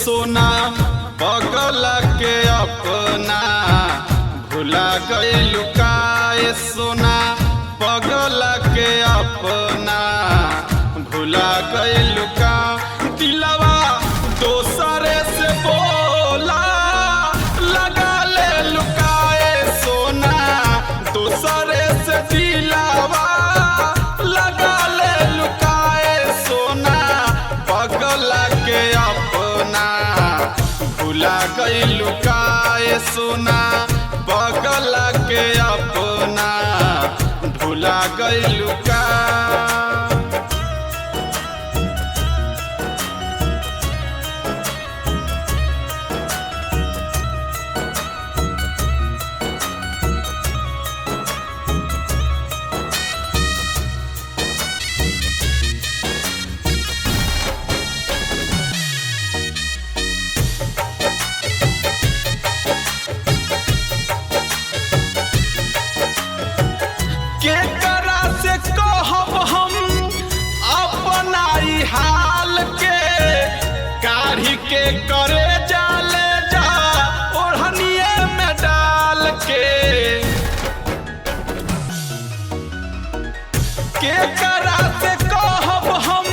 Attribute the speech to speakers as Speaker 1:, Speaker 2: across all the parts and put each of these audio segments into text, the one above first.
Speaker 1: सोना पगल के अपना भुला गइलू का ए सोना पगल के अपना भुला गइलू का दिलवा दोसरे से बोला लगा ले लुकाए सोना दोसरे से दिलवा लगा ले लुकाए सोना पगल के अपना भुला गइलू का ए सोना पगल के अपना भुला गइलू का। केकरा से कहब हम अपना ई हाल के काढ़ी के करे जाले जा ओढ़निए में डाल के केकरा से कहब हम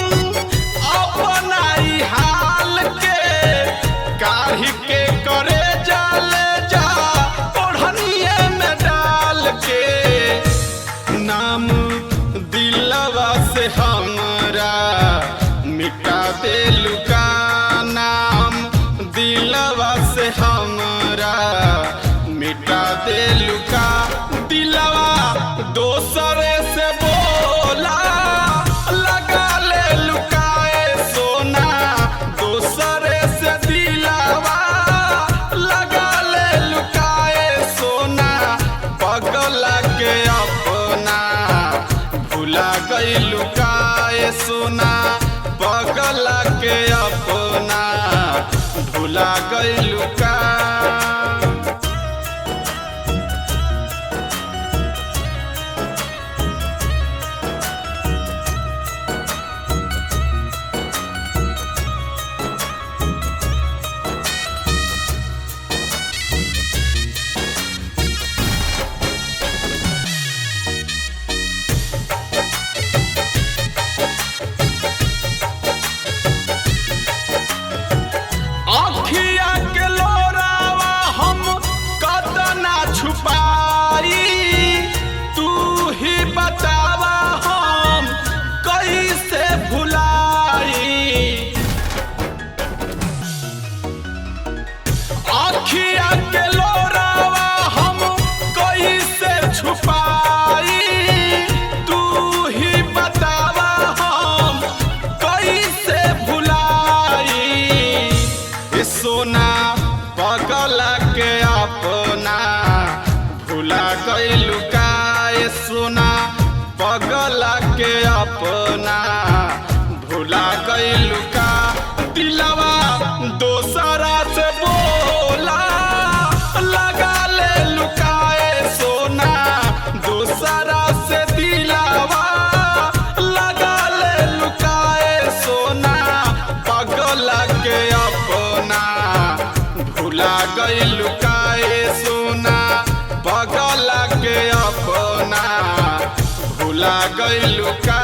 Speaker 1: अपना ई हाल के काढ़ी के करे जाले जा ओढ़निए में डाल के नाम दिलवा से हमरा मिटा देलू का नाम दिलवा से हमरा मिटा देलू का दिलवा दोसरे से बोला लगा ले लुकाए सोना दोसरे से दिलवा लगा ले लुकाए सोना पगल के अपना भुला गइलू का ए सोना पगल के अपना भुला गइलू का। अखिया के लोरावा हम कतना छुपाई तू ही बतावा हम कैसे भुलाई अखिया के लोरावा हम कैसे छुपाई तू ही बतावा हम कैसे भुलाई सोना पगल के अपना भुला गइलू का ए सोना पगल के अपना भुला गइलू का दिलवा दोसरा से बोला लगा ले लुकाए सोना दोसरा से दिलवा लगा ले लुकाए सोना पगल के अपना भुला गइलू का ए सोना पगल के अपना भुला गइलू का।